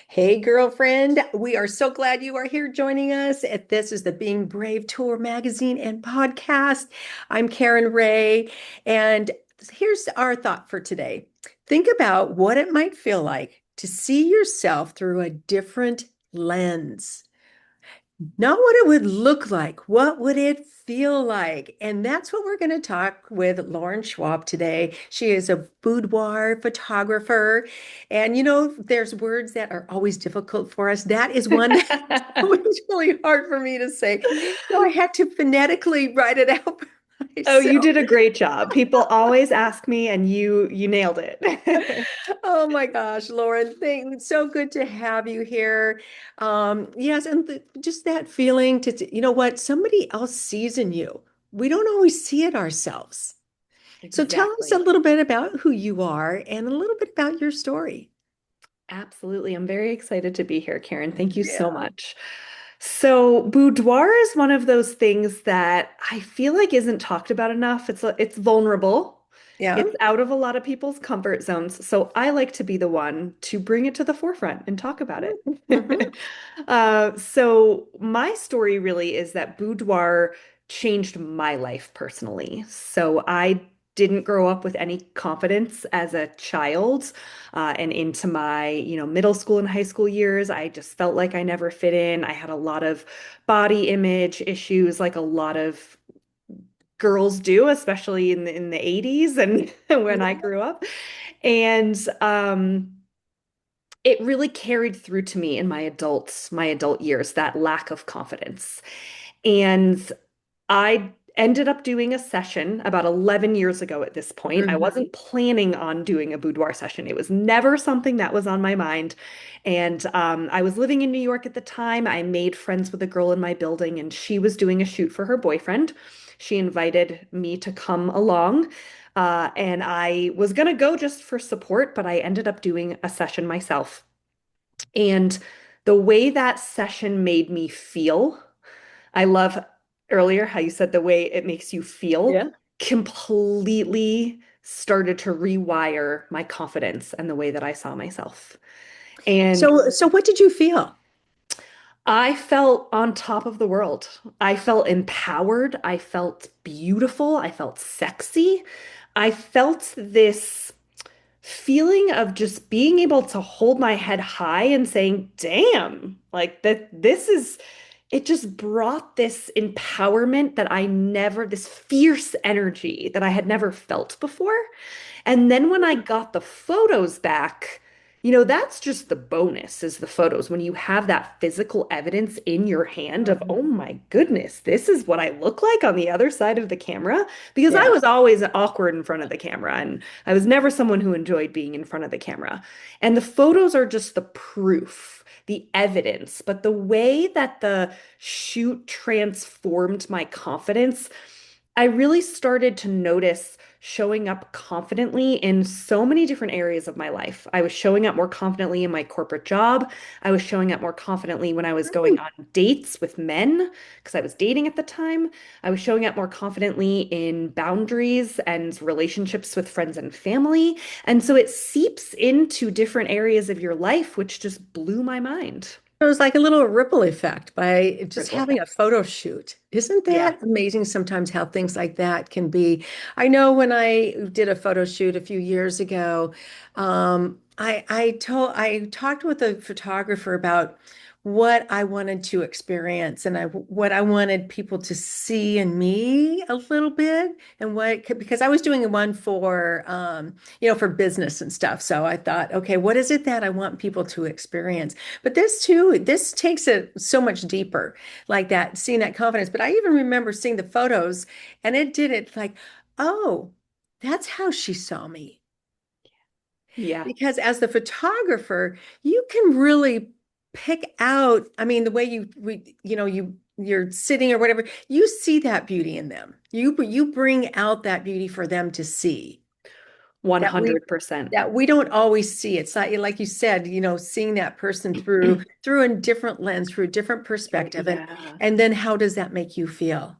Hey, girlfriend. We are so glad you are here joining us. This is the Being Brave Tour magazine and podcast. I'm Karen Ray, and here's our thought for today. Think about what it might feel like to see yourself through a different lens. Not what it would look like, what would it feel like? And that's what we're going to talk with Lauren Schwab today. She is a boudoir photographer. And there's words that are always difficult for us. That is one that was really hard for me to say. So I had to phonetically write it out for Oh, you myself. did a great job. People always ask me and you nailed it. Oh my gosh, Lauren, it's so good to have you here. Yes, and just that feeling you know what, somebody else sees in you. We don't always see it ourselves. So tell us a Exactly. little bit about who you are and a little bit about your story. Absolutely. I'm very excited to be here, Karen. Thank you so Yeah. much. So, boudoir is one of those things that I feel like isn't talked about enough. It's vulnerable. Yeah. It's out of a lot of people's comfort zones. So, I like to be the one to bring it to the forefront and talk about it. Mhm. So my story really is that boudoir changed my life personally. So I didn't grow up with any confidence as a child, and into my, middle school and high school years, I just felt like I never fit in. I had a lot of body image issues, like a lot of girls do, especially in the 80s and when I grew up. And it really carried through to me in my adult years, that lack of confidence. And I ended up doing a session about 11 years ago at this point. I Mhm. wasn't planning on doing a boudoir session. It was never something that was on my mind. And I was living in New York at the time. I made friends with a girl in my building, and she was doing a shoot for her boyfriend. She invited me to come along. And I was going to go just for support, but I ended up doing a session myself. And the way that session made me feel, I love earlier how you said the way it makes you feel, Yeah. completely started to rewire my confidence and the way that I saw myself. And So what did you feel? I felt on top of the world. I felt empowered. I felt beautiful. I felt sexy. I felt this feeling of just being able to hold my head high and saying, damn, like that this is it just brought this empowerment that this fierce energy that I had never felt before. And then when I got the photos back, that's just the bonus is the photos. When you have that physical evidence in your hand of, oh Mhm. my goodness, this is what I look like on the other side of the camera. Because I Yeah. was always awkward in front of the camera and I was never someone who enjoyed being in front of the camera. And the photos are just the proof, the evidence. But the way that the shoot transformed my confidence, I really started to notice showing up confidently in so many different areas of my life. I was showing up more confidently in my corporate job. I was showing up more confidently when I was going on dates with men because I was dating at the time. I was showing up more confidently in boundaries and relationships with friends and family. And so it seeps into different areas of your life, which just blew my mind. It was like a little ripple effect by just Ripple having a effect. photo shoot. Isn't Yeah. that amazing sometimes how things like that can be? I know when I did a photo shoot a few years ago, I talked with a photographer about what I wanted to experience and what I wanted people to see in me a little bit and because I was doing one for for business and stuff. So I thought, okay, what is it that I want people to experience? But this too, this takes it so much deeper, like that, seeing that confidence. But I even remember seeing the photos and it did it like, oh, that's how she saw me. Yeah. Because as the photographer, you can really pick out, I mean, the way you're sitting or whatever, you see that beauty in them. You bring out that beauty for them to see that we 100%. that we don't always see. It's like you said, seeing that person through a different lens, through a different perspective, and Yeah. and then how does that make you feel?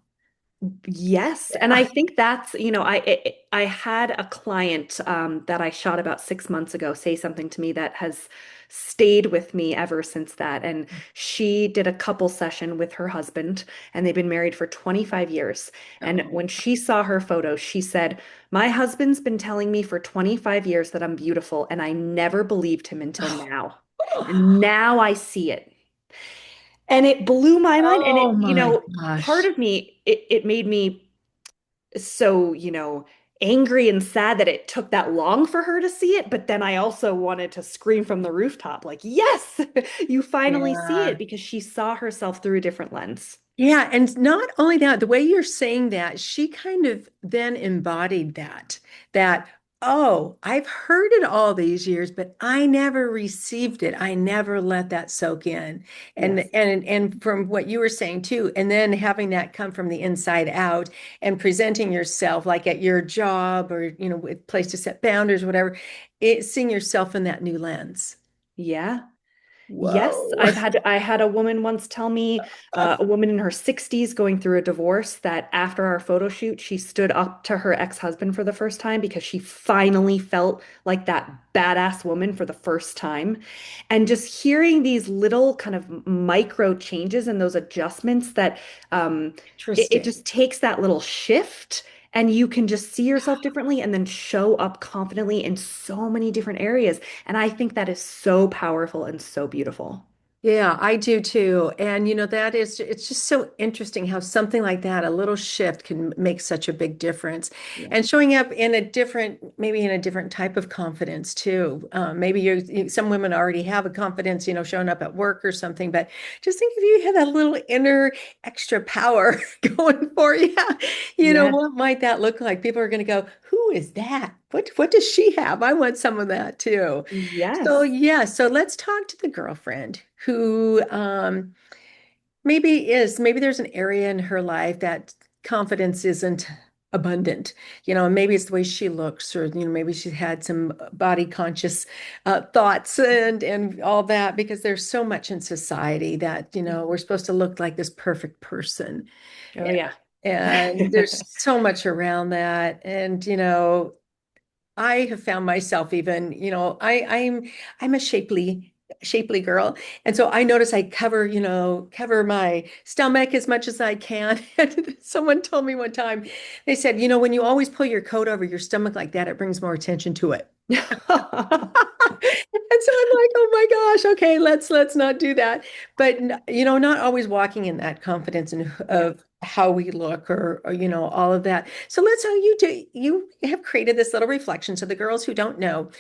Yes, and I Yeah. think that's, I had a client that I shot about 6 months ago say something to me that has stayed with me ever since that. And she did a couple session with her husband, and they've been married for 25 years. And Oh. when she saw her photo, she said, "My husband's been telling me for 25 years that I'm beautiful, and I never believed him until now. And now I see it." And it blew my mind. And Oh it, my part gosh. of me, it made me so, angry and sad that it took that long for her to see it. But then I also wanted to scream from the rooftop, like, yes, you finally see Yeah. it because she saw herself through a different lens. Yeah, and not only that, the way you're saying that, she kind of then embodied that, oh, I've heard it all these years, but I never received it. I never let that soak in. And Yes. and from what you were saying too, and then having that come from the inside out and presenting yourself like at your job or, with place to set boundaries, whatever, seeing yourself in that new lens. Yeah. Yes, Whoa. I had a woman once tell me, a woman in her 60s going through a divorce, that after our photo shoot, she stood up to her ex-husband for the first time because she finally felt like that badass woman for the first time. And just hearing these little kind of micro changes and those adjustments that it Interesting. just takes that little shift. And you can just see yourself differently and then show up confidently in so many different areas. And I think that is so powerful and so beautiful. Yeah, I do too. And it's just so interesting how something like that, a little shift can make such a big difference. Yeah. And showing up in a different, maybe in a different type of confidence too. Maybe some women already have a confidence, showing up at work or something, but just think if you had that little inner extra power going for you, Yes. what might that look like? People are going to go, who is that? What does she have? I want some of that too. So Yes. yeah, so let's talk to the girlfriend who maybe there's an area in her life that confidence isn't abundant, and maybe it's the way she looks, or maybe she's had some body conscious thoughts and all that, because there's so much in society that we're supposed to look like this perfect person. Oh, yeah. And there's so much around that. And I have found myself even, I'm a shapely girl. And so I notice I cover my stomach as much as I can. And someone told me one time, they said, when you always pull your coat over your stomach like that, it brings more attention to it. And so I'm like, oh my gosh, okay, let's not do that. But not always walking in that confidence and Yeah. of how we look or all of that. So let's how you have created this little reflection. So the girls who don't know,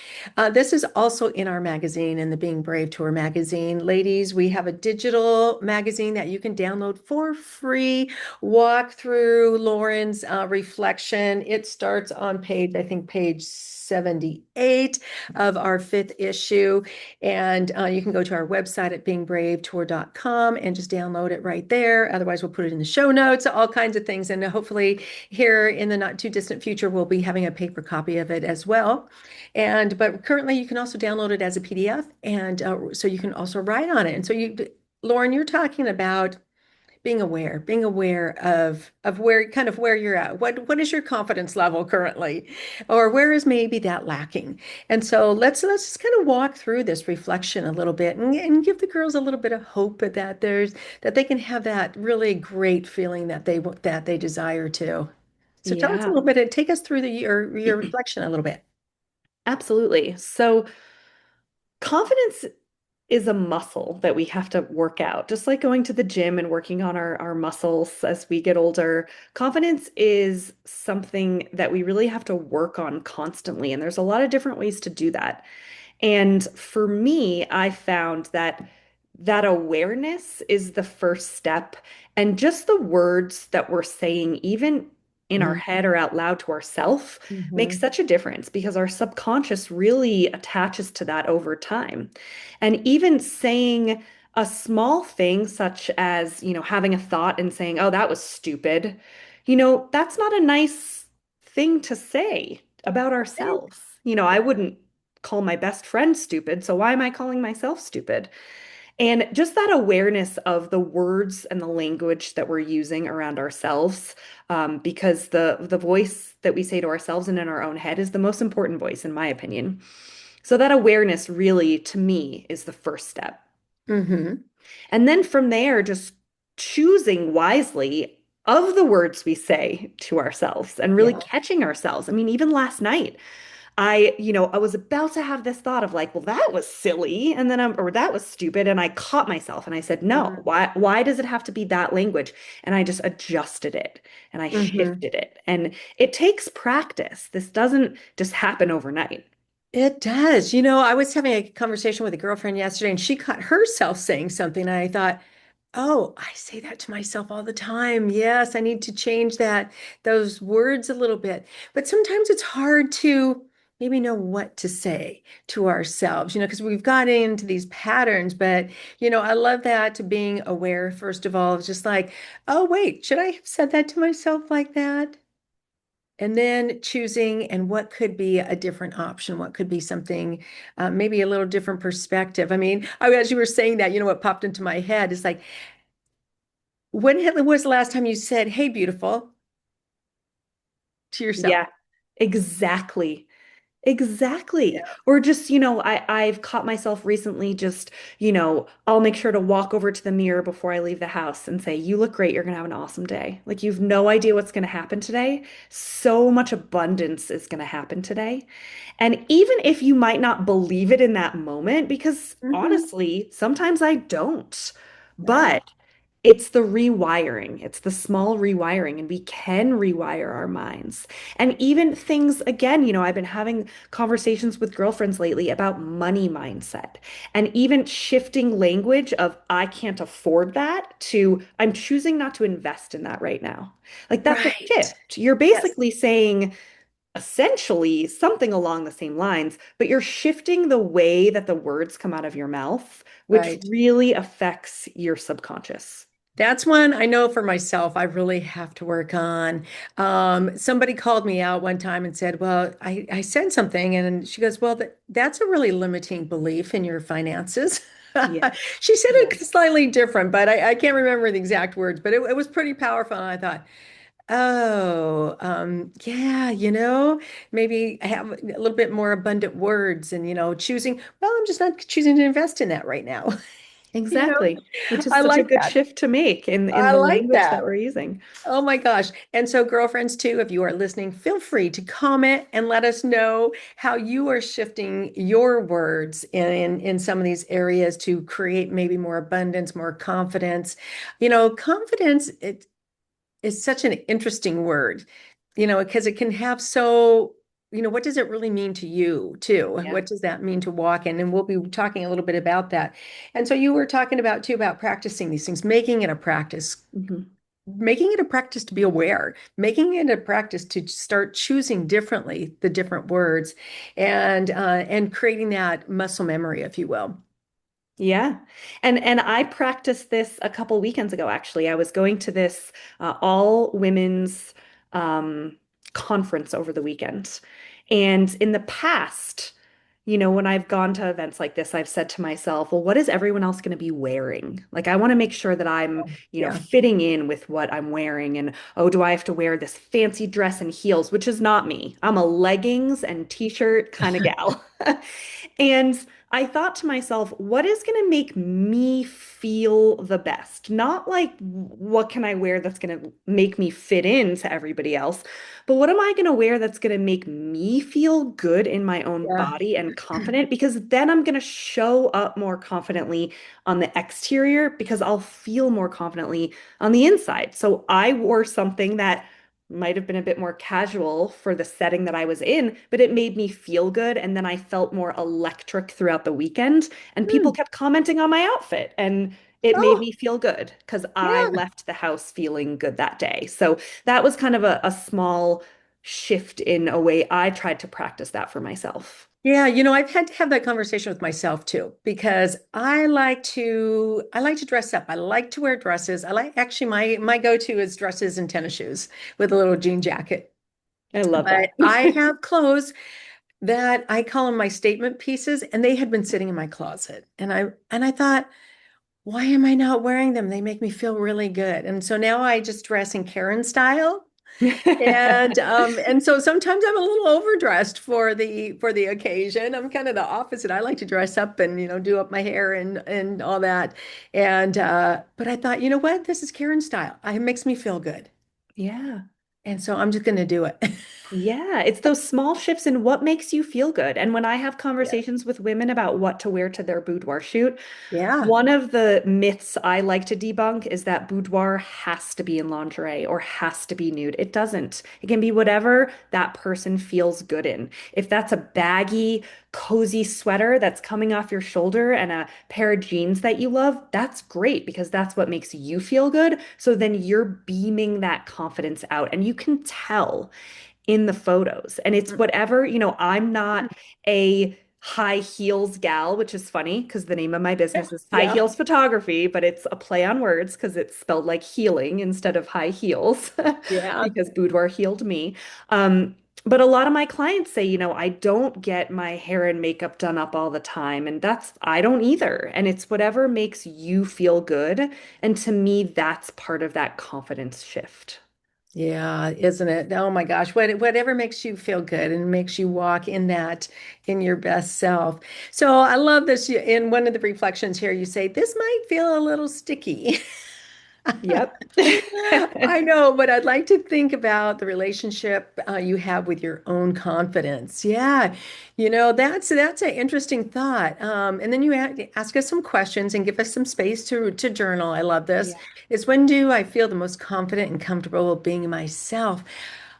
this is also in our magazine, in the Being Brave Tour magazine. Ladies, we have a digital magazine that you can download for free. Walk through Lauren's reflection. It starts on I think page 78 of our fifth issue. And you can go to our website at beingbravetour.com and just download it right there. Otherwise, we'll put it in the show notes, all kinds of things. And hopefully, here in the not too distant future, we'll be having a paper copy of it as well. But currently, you can also download it as a PDF. And so you can also write on it. And so Lauren, you're talking about being aware of where you're at. What is your confidence level currently, or where is maybe that lacking? And so let's just kind of walk through this reflection a little bit and give the girls a little bit of hope that they can have that really great feeling that they desire to. So tell us a Yeah. little bit, take us through your reflection a little bit. Absolutely. So confidence is a muscle that we have to work out, just like going to the gym and working on our muscles as we get older. Confidence is something that we really have to work on constantly, and there's a lot of different ways to do that. And for me, I found that that awareness is the first step. And just the words that we're saying, even in our head or out loud to ourselves, makes Mm-hmm. such a difference because our subconscious really attaches to that over time. And even saying a small thing, such as, having a thought and saying, oh, that was stupid, that's not a nice thing to say about ourselves. I wouldn't call my best friend stupid, so why am I calling myself stupid? And just that awareness of the words and the language that we're using around ourselves, because the voice that we say to ourselves and in our own head is the most important voice, in my opinion. So that awareness really, to me, is the first step. Hmm. And then from there, just choosing wisely of the words we say to ourselves and really Yeah. catching ourselves. I mean, even last night, I was about to have this thought of like, well, that was silly, and then or that was stupid, and I caught myself and I said, no, why does it have to be that language? And I just adjusted it and I Hmm. shifted it. And it takes practice. This doesn't just happen overnight. It does. I was having a conversation with a girlfriend yesterday and she caught herself saying something. And I thought, oh, I say that to myself all the time. Yes, I need to change those words a little bit. But sometimes it's hard to maybe know what to say to ourselves, because we've got into these patterns. But, I love that to being aware, first of all, just like, oh, wait, should I have said that to myself like that? And then choosing and what could be a different option, what could be something, maybe a little different perspective. I mean, as you were saying that, what popped into my head is like, when was the last time you said, "Hey, beautiful," to yourself? Yeah, exactly. Exactly. Yeah. Or just, I've caught myself recently just, I'll make sure to walk over to the mirror before I leave the house and say, you look great. You're going to have an awesome day. Like you've no idea what's going to happen today. So much abundance is going to happen today. And even if you might not believe it in that moment, because Hmm. honestly, sometimes I don't, Right. but it's the rewiring, it's the small rewiring, and we can rewire our minds. And even things, again, I've been having conversations with girlfriends lately about money mindset and even shifting language of I can't afford that to I'm choosing not to invest in that right now. Like that's a Right. shift. You're Yes. basically saying, essentially something along the same lines, but you're shifting the way that the words come out of your mouth, which Right. really affects your subconscious. That's one I know for myself I really have to work on. Somebody called me out one time and said, well, I said something, and she goes, well, that's a really limiting belief in your finances. Yeah. She said Yeah. it slightly different, but I can't remember the exact words, but it was pretty powerful. And I thought, oh, yeah, maybe I have a little bit more abundant words and, choosing, well, I'm just not choosing to invest in that right now. You know, Exactly. Which is I such a like good that. shift to make in I the like language that that. we're using. Oh my gosh. And so, girlfriends, too, if you are listening, feel free to comment and let us know how you are shifting your words in some of these areas to create maybe more abundance, more confidence. Confidence, it is such an interesting word, because it can have what does it really mean to you, too? Yeah. What does that mean to walk in? And we'll be talking a little bit about that. And so, you were talking about, too, about practicing these things, making it a practice, Mhm. making it a practice to be aware, making it a practice to start choosing differently the different words and creating that muscle memory, if you will. Yeah. And I practiced this a couple weekends ago, actually. I was going to this all women's um, conference over the weekend. And in the past, when I've gone to events like this, I've said to myself, well, what is everyone else going to be wearing? Like, I want to make sure that I'm, Yeah. fitting in with what I'm wearing. And oh, do I have to wear this fancy dress and heels, which is not me. I'm a leggings and t-shirt kind of gal. And I thought to myself, what is going to make me feel the best? Not like what can I wear that's going to make me fit into everybody else, but what am I going to wear that's going to make me feel good in my own Yeah. body and confident? Because then I'm going to show up more confidently on the exterior because I'll feel more confidently on the inside. So I wore something that might have been a bit more casual for the setting that I was in, but it made me feel good. And then I felt more electric throughout the weekend. And people Hmm. kept commenting on my outfit, and it made Oh, me feel good because I yeah. left the house feeling good that day. So that was kind of a small shift in a way I tried to practice that for myself. Yeah, I've had to have that conversation with myself too, because I like to dress up. I like to wear dresses. I like actually my go-to is dresses and tennis shoes with a little jean jacket. I love But that. I have clothes that I call them my statement pieces, and they had been sitting in my closet. And I thought, why am I not wearing them? They make me feel really good. And so now I just dress in Karen style. And so sometimes I'm a little overdressed for the occasion. I'm kind of the opposite. I like to dress up and do up my hair and all that. And but I thought, you know what? This is Karen style. It makes me feel good. Yeah. And so I'm just going to do it. Yeah, it's those small shifts in what makes you feel good. And when I have Yeah. conversations with women about what to wear to their boudoir shoot, Yeah. one of the myths I like to debunk is that boudoir has to be in lingerie or has to be nude. It doesn't. It can be whatever that person feels good in. If that's a baggy, cozy sweater that's coming off your shoulder and a pair of jeans that you love, that's great because that's what makes you feel good. So then you're beaming that confidence out and you can tell in the photos. And it's whatever, I'm not a high heels gal, which is funny because the name of my business is High Yeah. Heels Photography, but it's a play on words because it's spelled like healing instead of high heels Yeah. because boudoir healed me. But a lot of my clients say, I don't get my hair and makeup done up all the time. And I don't either. And it's whatever makes you feel good. And to me, that's part of that confidence shift. Yeah, isn't it? Oh my gosh, whatever makes you feel good and makes you walk in your best self. So I love this. In one of the reflections here, you say this might feel a little sticky. Yep. I know, but I'd like to think about the relationship you have with your own confidence. Yeah, that's an interesting thought. And then you ask us some questions and give us some space to journal. I love this. Yeah. Is when do I feel the most confident and comfortable being myself?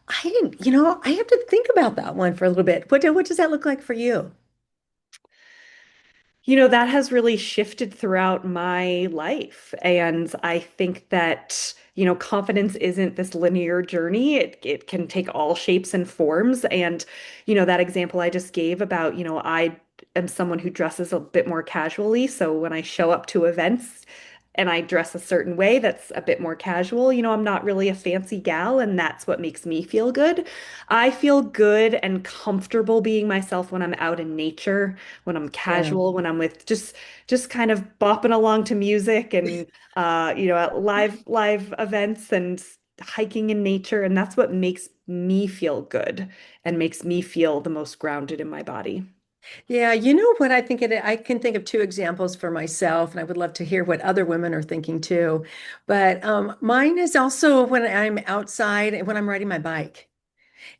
I didn't, I have to think about that one for a little bit. What does that look like for you? That has really shifted throughout my life. And I think that, confidence isn't this linear journey. It can take all shapes and forms. And, that example I just gave about, I am someone who dresses a bit more casually. So when I show up to events, and I dress a certain way that's a bit more casual. I'm not really a fancy gal, and that's what makes me feel good. I feel good and comfortable being myself when I'm out in nature, when I'm Yeah. casual, when I'm with just kind of bopping along to music and at live events and hiking in nature, and that's what makes me feel good and makes me feel the most grounded in my body. Yeah, you know what I can think of two examples for myself, and I would love to hear what other women are thinking too. But mine is also when I'm outside and when I'm riding my bike.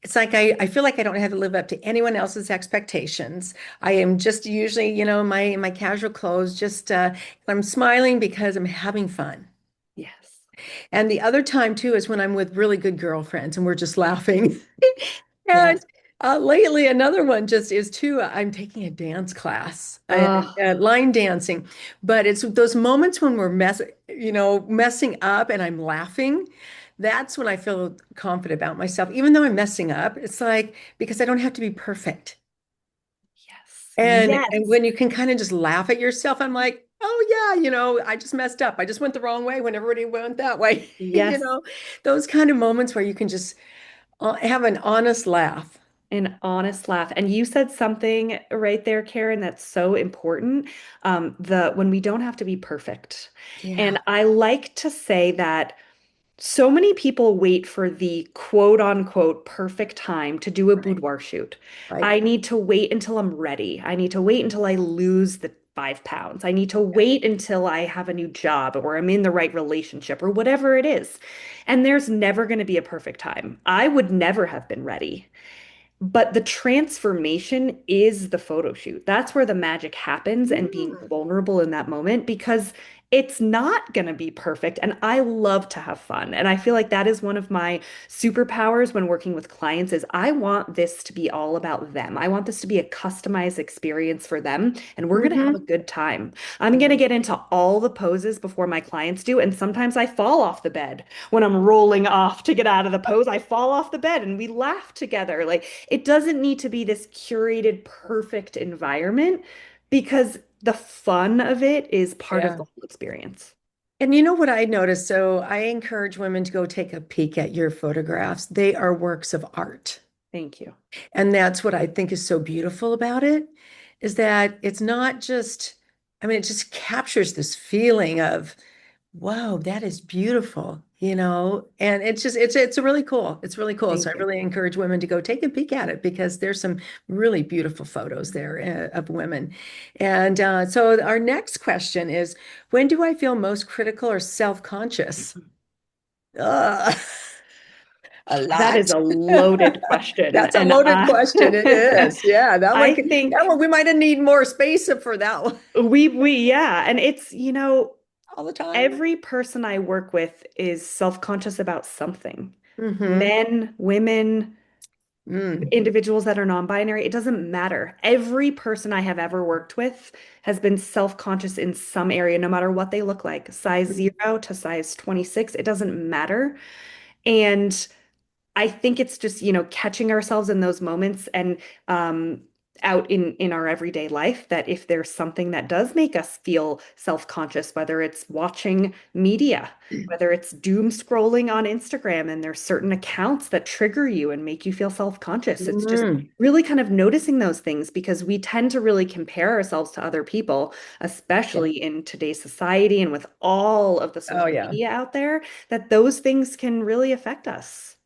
It's like I feel like I don't have to live up to anyone else's expectations. I am just usually, my casual clothes, just I'm smiling because I'm having fun. Yes. And the other time too is when I'm with really good girlfriends and we're just laughing. And Yes. lately, another one just is too. I'm taking a dance class, Oh, line dancing, but it's those moments when we're messing up, and I'm laughing. That's when I feel confident about myself, even though I'm messing up. It's like because I don't have to be perfect. yes. And Yes. when you can kind of just laugh at yourself, I'm like, oh yeah, I just messed up. I just went the wrong way when everybody went that way. Yes. Those kind of moments where you can just have an honest laugh. An honest laugh. And you said something right there, Karen, that's so important. The when we don't have to be perfect. Yeah, And I like to say that so many people wait for the quote unquote perfect time to do a right, boudoir shoot. right. I need to wait until I'm ready. I need to wait until I lose the 5 pounds. I need to wait until I have a new job or I'm in the right relationship or whatever it is. And there's never going to be a perfect time. I would never have been ready. But the transformation is the photo shoot. That's where the magic happens and being Mm, vulnerable in that moment because it's not going to be perfect. And I love to have fun. And I feel like that is one of my superpowers when working with clients is I want this to be all about them. I want this to be a customized experience for them and we're going to have a hmm. good time. I'm going to Yeah. get into all the poses before my clients do and sometimes I fall off the bed when I'm rolling off to get out of the pose. I fall off the bed and we laugh together. Like it doesn't need to be this curated, perfect environment because the fun of it is part of Yeah. the whole experience. And you know what I noticed? So I encourage women to go take a peek at your photographs. They are works of art. Thank you. And that's what I think is so beautiful about it, is that it's not just I mean, it just captures this feeling of, wow, that is beautiful, and it's really cool. It's really cool. So Thank I you. really encourage women to go take a peek at it because there's some really beautiful photos there of women. And so our next question is, when do I feel most critical or self-conscious? Ugh, a That lot. is a loaded question. That's a And loaded question. It is. Yeah, I that one think we might have need more space for that one yeah. And it's, all the time. every person I work with is self-conscious about something. Mm-hmm. Men, women, Mm. individuals that are non-binary, it doesn't matter. Every person I have ever worked with has been self-conscious in some area, no matter what they look like, size 0 to size 26, it doesn't matter. And I think it's just, catching ourselves in those moments and um, out in our everyday life that if there's something that does make us feel self-conscious, whether it's watching media, whether it's doom scrolling on Instagram, and there's certain accounts that trigger you and make you feel self-conscious. It's just Mm. really kind of noticing those things because we tend to really compare ourselves to other people, Yeah. especially in today's society and with all of the Oh, social yeah. media out there, that those things can really affect us.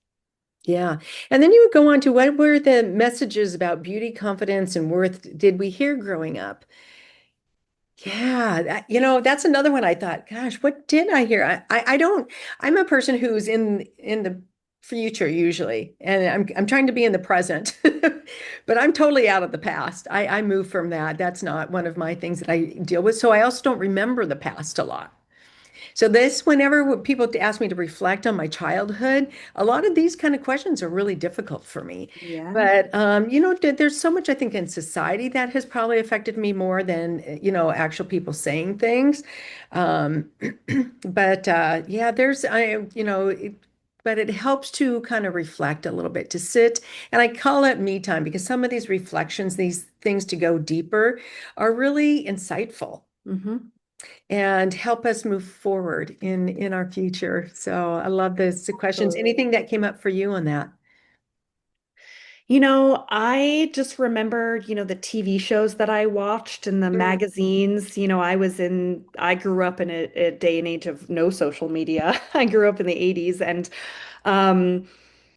Yeah. And then you would go on to what were the messages about beauty, confidence, and worth did we hear growing up? Yeah, that's another one I thought, gosh, what did I hear? I don't, I'm a person who's in the future usually, and I'm trying to be in the present, but I'm totally out of the past. I move from that. That's not one of my things that I deal with. So I also don't remember the past a lot. So whenever people ask me to reflect on my childhood, a lot of these kind of questions are really difficult for me. Yeah. But there's so much I think in society that has probably affected me more than actual people saying things. Um, but yeah, but it helps to kind of reflect a little bit, to sit, and I call it me time because some of these reflections, these things to go deeper, are really insightful Hmm. and help us move forward in our future. So I love those questions. Absolutely. Anything that came up for you on that? I just remember, the TV shows that I watched and the Mm. magazines. I grew up in a day and age of no social media. I grew up in the 80s and um,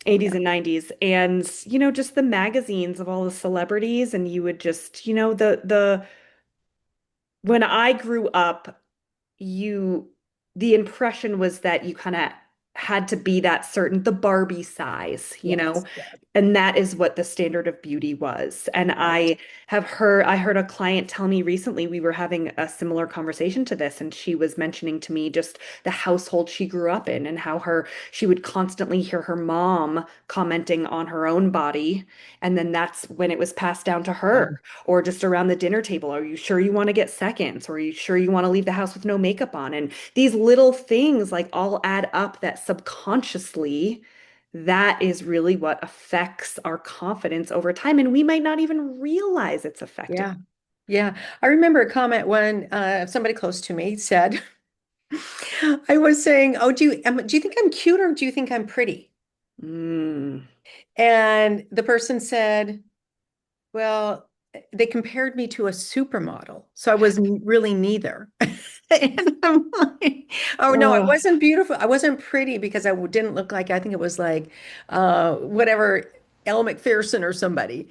Oh 80s yeah. and 90s. And, just the magazines of all the celebrities. And you would just, when I grew up, you the impression was that you kind of had to be the Barbie size, Yes. Yeah. and that is what the standard of beauty was. And Right. I heard a client tell me recently, we were having a similar conversation to this, and she was mentioning to me just the household she grew up in and how she would constantly hear her mom commenting on her own body. And then that's when it was passed down to her, or just around the dinner table. Are you sure you want to get seconds? Or are you sure you want to leave the house with no makeup on? And these little things like all add up that subconsciously, that is really what affects our confidence over time. And we might not even realize it's affecting. Yeah. Yeah. I remember a comment when somebody close to me said, I was saying, "Oh, do you think I'm cute or do you think I'm pretty?" Mm. And the person said, well, they compared me to a supermodel, so I was really neither. And I'm like, oh no, I Oh, wasn't beautiful. I wasn't pretty because didn't look like, I think it was like whatever, Elle McPherson or somebody.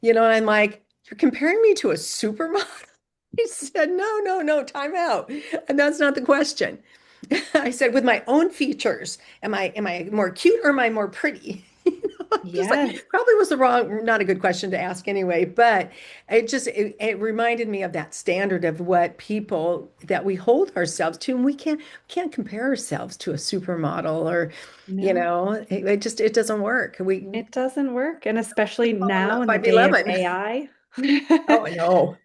And I'm like, you're comparing me to a supermodel? He said, no, no, no, time out. And that's not the question. I said, with my own features, am I more cute or am I more pretty? Just like yes. probably was not a good question to ask anyway, but it reminded me of that standard of what people that we hold ourselves to, and we can't compare ourselves to a supermodel or, No, it doesn't work. We it doesn't work. And especially follow now that in the day of 5'11". AI. Oh, no.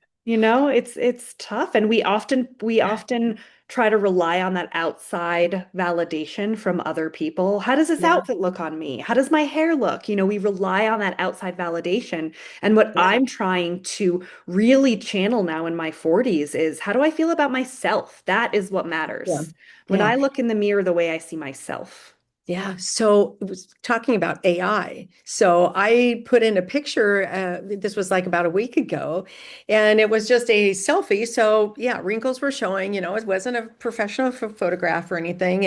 It's tough, and we often try to rely on that outside validation from other people. How does this Yeah, outfit look on me? How does my hair look? We rely on that outside validation. And what yeah, I'm trying to really channel now in my 40s is, how do I feel about myself? That is what yeah, matters. When yeah. I look in the mirror, the way I see myself. Yeah, so it was talking about AI. So I put in a picture, this was like about a week ago, and it was just a selfie. So yeah, wrinkles were showing, it wasn't a professional photograph or anything.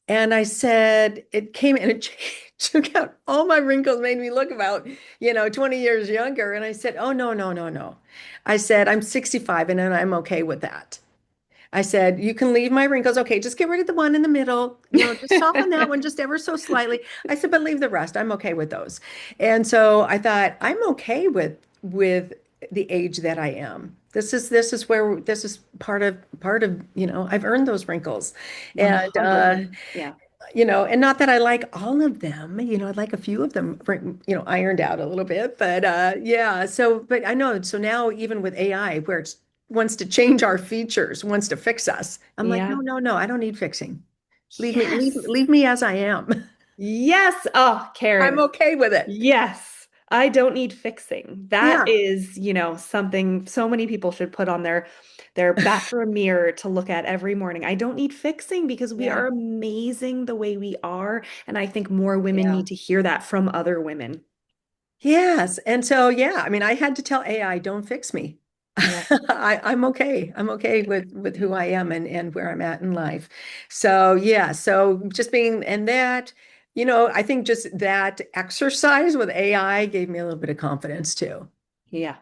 And I said, it came and it took out all my wrinkles, made me look about, 20 years younger. And I said, oh, no, no, no, no. I said, I'm 65 and I'm okay with that. I said, you can leave my wrinkles. Okay, just get rid of the one in the middle. Just soften that one just ever so slightly. I said, but leave the rest. I'm okay with those. And so I thought, I'm okay with the age that I am. This is where this is part of, I've earned those wrinkles. And 100%. Yeah. and not that I like all of them, I'd like a few of them, ironed out a little bit, but yeah, but I know, so now even with AI, where it wants to change our features, wants to fix us, I'm like, no, Yeah. no, no, I don't need fixing. Leave me, leave, Yes. leave me as I am. Yes. Oh, I'm Karen. okay with it. Yes. I don't need fixing. That Yeah. is, something so many people should put on their bathroom mirror to look at every morning. I don't need fixing because we Yeah. are amazing the way we are. And I think more women Yeah. need to hear that from other women. Yes. And so, yeah, I mean, I had to tell AI, don't fix me. Yeah. I'm okay. I'm okay with who I am and where I'm at in life. So yeah, so just being and that, I think just that exercise with AI gave me a little bit of confidence too. Yeah.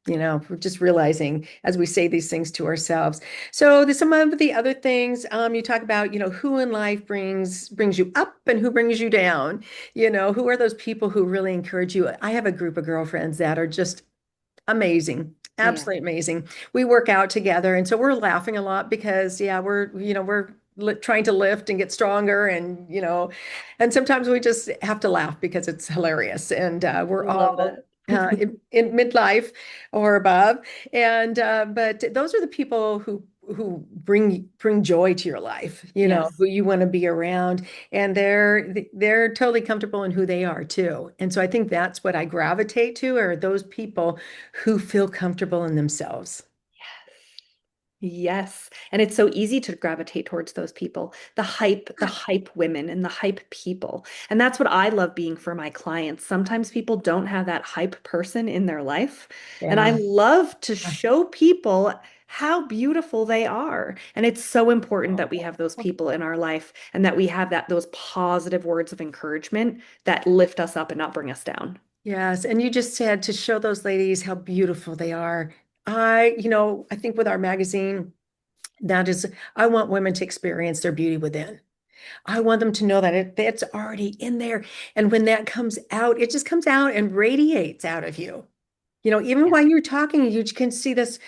We're just realizing as we say these things to ourselves. So there's some of the other things you talk about, who in life brings you up and who brings you down. Who are those people who really encourage you? I have a group of girlfriends that are just amazing. Yeah. Absolutely amazing. We work out together, and so we're laughing a lot because, yeah, we're trying to lift and get stronger, and sometimes we just have to laugh because it's hilarious. And we're Love all that. in midlife or above, and but those are the people who bring joy to your life, Yes. who you want to be around, and they're totally comfortable in who they are too. And so I think that's what I gravitate to are those people who feel comfortable in themselves. Yes. And it's so easy to gravitate towards those people, the hype women and the hype people. And that's what I love being for my clients. Sometimes people don't have that hype person in their life. And I Yeah. love to show people how beautiful they are. And it's so important that we have those people in our life and that we have those positive words of encouragement that lift us up and not bring us down. Yes, and you just said to show those ladies how beautiful they are. I think with our magazine, that is, I want women to experience their beauty within. I want them to know that it's already in there. And when that comes out, it just comes out and radiates out of you. Even Yeah. while you're talking, you can see this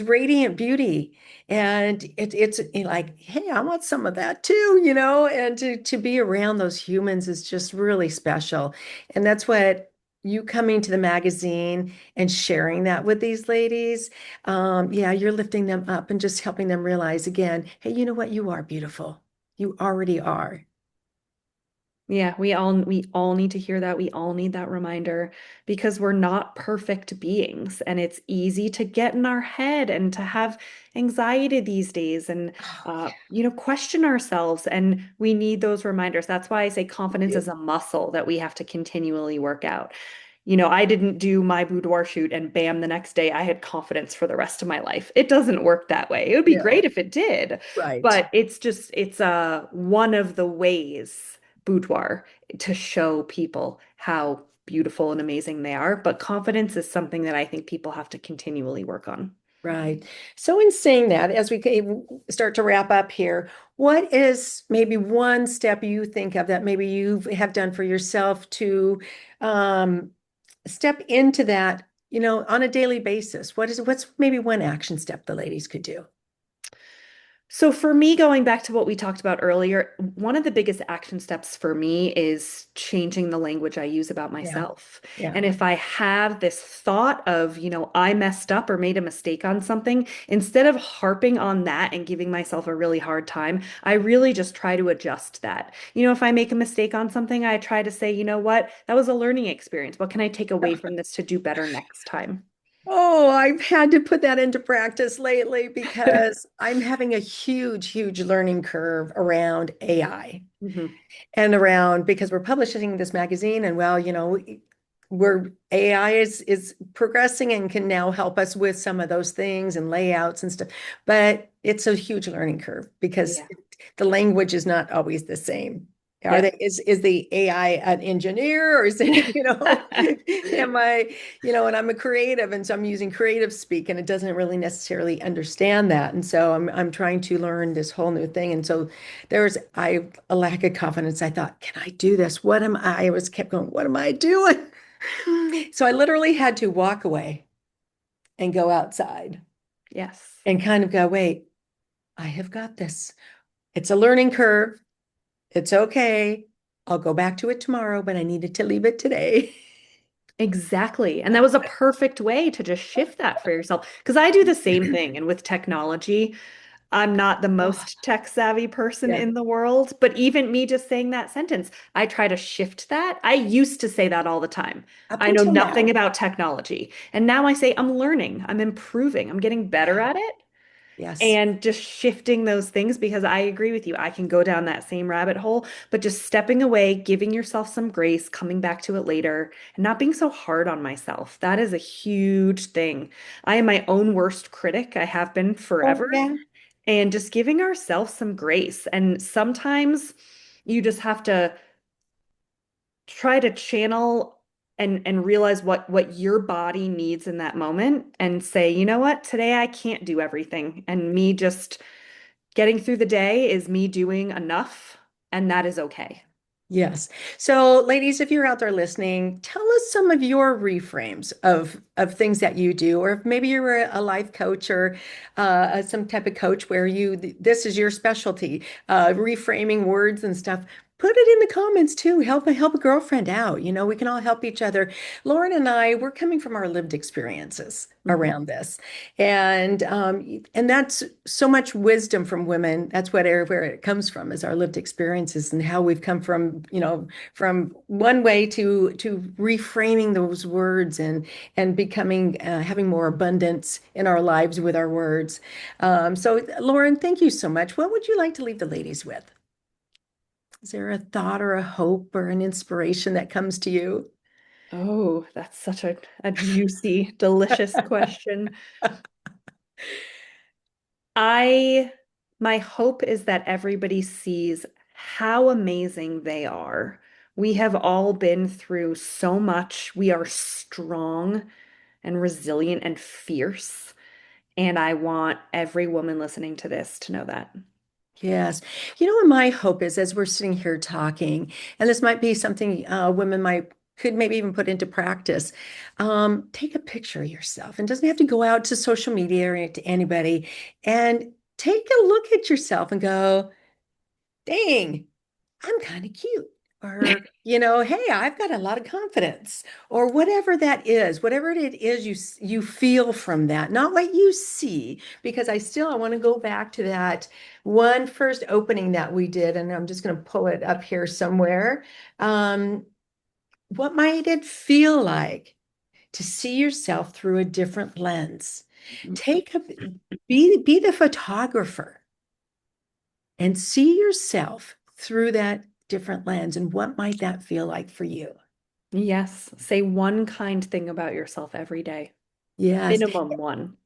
radiant beauty. And it's like, hey, I want some of that too, and to be around those humans is just really special. And that's what you coming to the magazine and sharing that with these ladies, yeah, you're lifting them up and just helping them realize again, hey, you know what? You are beautiful. You already are. Yeah, we all need to hear that. We all need that reminder because we're not perfect beings and it's easy to get in our head and to have anxiety these days and Oh, yeah, question ourselves and we need those reminders. That's why I say you confidence is do. a muscle that we have to continually work out. I didn't do my boudoir shoot and bam, the next day I had confidence for the rest of my life. It doesn't work that way. It would be great No, if it did, right. but it's one of the ways boudoir to show people how beautiful and amazing they are. But confidence is something that I think people have to continually work on. Right. So, in saying that, as we start to wrap up here, what is maybe one step you think of that maybe you have done for yourself to um, step into that, on a daily basis? What's maybe one action step the ladies could do? So for me, going back to what we talked about earlier, one of the biggest action steps for me is changing the language I use about Yeah. myself. Yeah. And if I have this thought of, I messed up or made a mistake on something, instead of harping on that and giving myself a really hard time, I really just try to adjust that. If I make a mistake on something, I try to say, you know what, that was a learning experience. What can I take away from this to do better next time? Oh, I've had to put that into practice lately because I'm having a huge, huge learning curve around AI Mhm. and around because we're publishing this magazine and well, we're AI is progressing and can now help us with some of those things and layouts and stuff. But it's a huge learning curve because Yeah. the language is not always the same. Are they Yep. is the AI an engineer or is it, am I, and I'm a creative and so I'm using creative speak and it doesn't really necessarily understand that. And so I'm trying to learn this whole new thing. And so I a lack of confidence. I thought, can I do this? What am I? I was kept going, what am I doing? So I literally had to walk away and go outside Yes. and kind of go, wait, I have got this. It's a learning curve. It's okay. I'll go back to it tomorrow, but I needed to leave it today. Exactly. And that was a perfect way to just shift that for yourself. Because I do the same thing. And with technology, I'm not the Oh, most tech savvy person yeah. in the world, but even me just saying that sentence, I try to shift that. I used to say that all the time. Up I know until nothing now. about technology. And now I say, I'm learning, I'm improving, I'm getting better Yeah. at it. Yes. And just shifting those things because I agree with you. I can go down that same rabbit hole, but just stepping away, giving yourself some grace, coming back to it later, and not being so hard on myself. That is a huge thing. I am my own worst critic. I have been Oh, forever. yeah. And just giving ourselves some grace. And sometimes you just have to try to channel and realize what your body needs in that moment and say, you know what, today I can't do everything. And me just getting through the day is me doing enough, and that is okay. Yes. So, ladies, if you're out there listening, tell us some of your reframes of things that you do, or if maybe you're a life coach or some type of coach where this is your specialty, reframing words and stuff. Put it in the comments too. Help a girlfriend out. We can all help each other. Lauren and I, we're coming from our lived experiences Mhm. around this, and that's so much wisdom from women. That's where it comes from is our lived experiences and how we've come from one way to reframing those words and becoming having more abundance in our lives with our words. So Lauren, thank you so much. What would you like to leave the ladies with? Is there a thought or a hope or an inspiration that comes to you? Oh, that's such a juicy, delicious question. I, my hope is that everybody sees how amazing they are. We have all been through so much. We are strong and resilient and fierce. And I want every woman listening to this to know that. Yes. And my hope is as we're sitting here talking, and this might be something women might could maybe even put into practice. Take a picture of yourself and doesn't have to go out to social media or to anybody. And take a look at yourself and go, dang, I'm kind of cute. Or, hey, I've got a lot of confidence. Or whatever that is, whatever it is you feel from that, not what you see, because I want to go back to that one first opening that we did, and I'm just going to pull it up here somewhere. Um, what might it feel like to see yourself through a different lens? Take a be the photographer and see yourself through that different lens. And what might that feel like for you? Yes, say one kind thing about yourself every day, Yes, minimum one.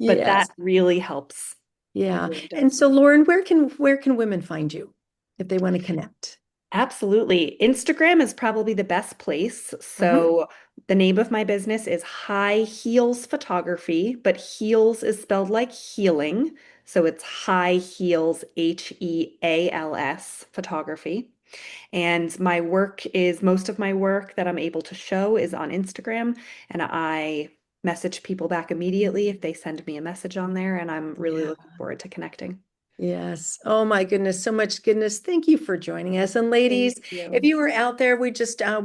But that yes, really helps. It yeah. really And does. so, Lauren, where can women find you if they want to connect? Absolutely. Instagram is probably the best place. Mhm. So the name of my business is High Heels Photography, but heels is spelled like healing. So it's High Heels, Heals photography. And most of my work that I'm able to show is on Instagram. And I message people back immediately if they send me a message on there. And I'm really Yeah. looking forward to connecting. Yes. Oh my goodness, so much goodness. Thank you for joining us. And Thank ladies, if you. you were out there, we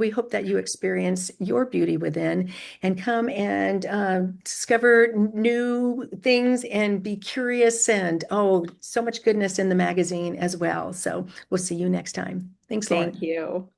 hope that you experience your beauty within and come and discover new things and be curious and so much goodness in the magazine as well. So we'll see you next time. Thanks, Thank Lauren. you.